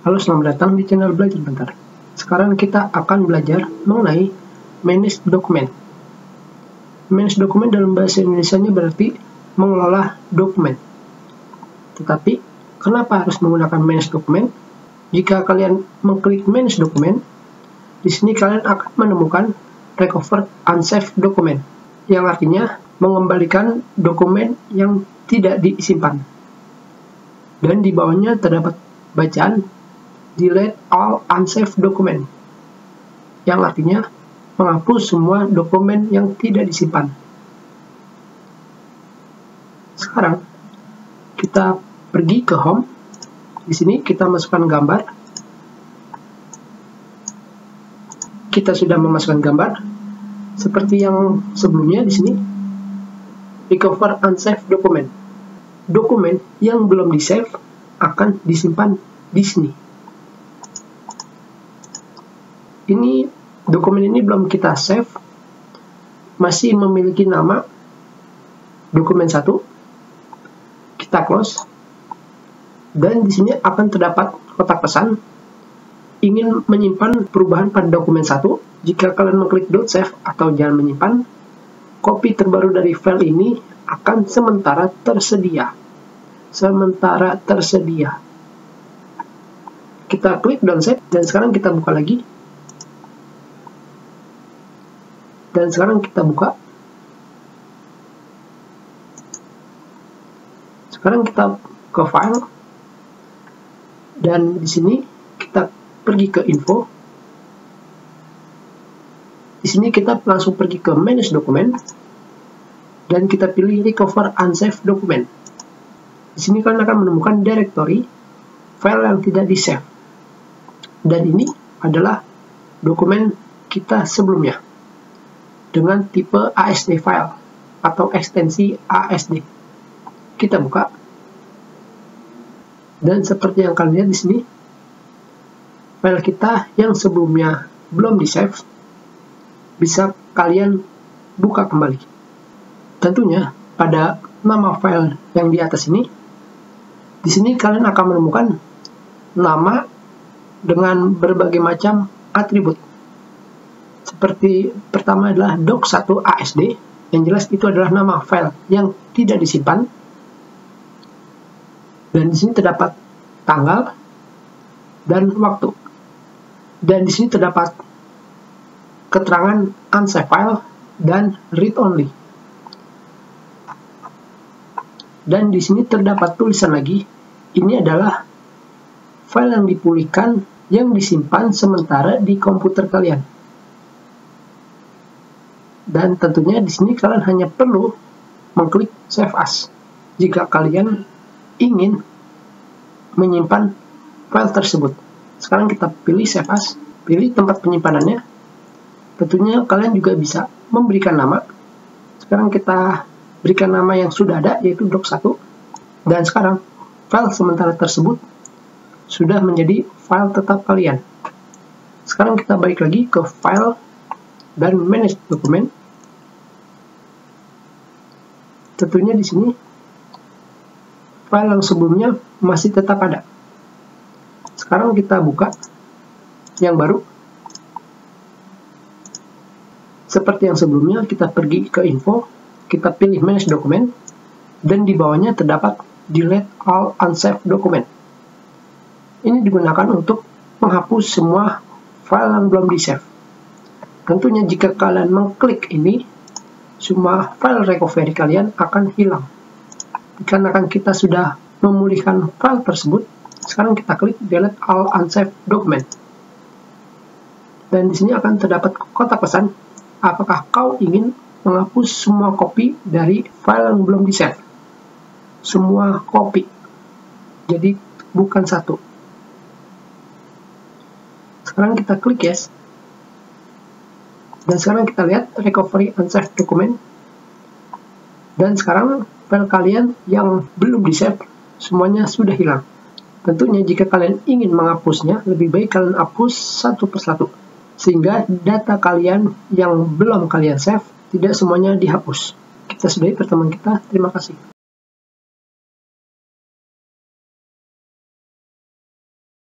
Halo, selamat datang di channel Belajar Bentar. Sekarang kita akan belajar mengenai manage dokumen. Manage dokumen dalam bahasa Indonesianya berarti mengelola dokumen. Tetapi, kenapa harus menggunakan manage dokumen? Jika kalian mengklik manage dokumen, di sini kalian akan menemukan recover unsaved dokumen, yang artinya mengembalikan dokumen yang tidak disimpan. Dan di bawahnya terdapat bacaan delete all unsaved document, yang artinya menghapus semua dokumen yang tidak disimpan. Sekarang kita pergi ke home. Di sini kita masukkan gambar. Kita sudah memasukkan gambar seperti yang sebelumnya. Di sini recover unsaved document. Dokumen yang belum di-save akan disimpan di sini. Ini dokumen ini belum kita save, masih memiliki nama dokumen 1. Kita close, dan di sini akan terdapat kotak pesan ingin menyimpan perubahan pada dokumen 1. Jika kalian mengklik don't save atau jangan menyimpan, kopi terbaru dari file ini akan sementara tersedia. Kita klik don't save, dan sekarang kita buka lagi. Dan sekarang kita buka. Sekarang kita ke file. Dan di sini kita pergi ke info. Di sini kita langsung pergi ke manage dokumen. Dan kita pilih recover unsaved document. Di sini kalian akan menemukan directory file yang tidak di-save. Dan ini adalah dokumen kita sebelumnya, dengan tipe ASD file atau ekstensi ASD. Kita buka, dan seperti yang kalian lihat di sini, file kita yang sebelumnya belum di-save bisa kalian buka kembali. Tentunya pada nama file yang di atas ini, di sini kalian akan menemukan nama dengan berbagai macam atribut. Seperti pertama adalah doc1 ASD, yang jelas itu adalah nama file yang tidak disimpan. Dan di sini terdapat tanggal dan waktu. Dan di sini terdapat keterangan unsaved file dan read only. Dan di sini terdapat tulisan lagi, ini adalah file yang dipulihkan yang disimpan sementara di komputer kalian. Dan tentunya di sini kalian hanya perlu mengklik save as jika kalian ingin menyimpan file tersebut. Sekarang kita pilih save as, pilih tempat penyimpanannya. Tentunya kalian juga bisa memberikan nama. Sekarang kita berikan nama yang sudah ada, yaitu doc1. Dan sekarang file sementara tersebut sudah menjadi file tetap kalian. Sekarang kita balik lagi ke file dan manage dokumen. Tentunya di sini file yang sebelumnya masih tetap ada. Sekarang kita buka yang baru. Seperti yang sebelumnya, kita pergi ke info, kita pilih manage dokumen, dan di bawahnya terdapat delete all unsaved document. Ini digunakan untuk menghapus semua file yang belum di-save. Tentunya jika kalian mengklik ini, semua file recovery kalian akan hilang. Dikarenakan kita sudah memulihkan file tersebut, sekarang kita klik delete all unsaved document. Dan di sini akan terdapat kotak pesan, apakah kau ingin menghapus semua kopi dari file yang belum di-save? Semua kopi. Jadi bukan satu. Sekarang kita klik yes. Dan sekarang kita lihat recovery unsaved document. Dan sekarang file kalian yang belum di-save semuanya sudah hilang. Tentunya jika kalian ingin menghapusnya, lebih baik kalian hapus satu persatu, sehingga data kalian yang belum kalian save tidak semuanya dihapus. Kita sudahi pertemuan kita. Terima kasih.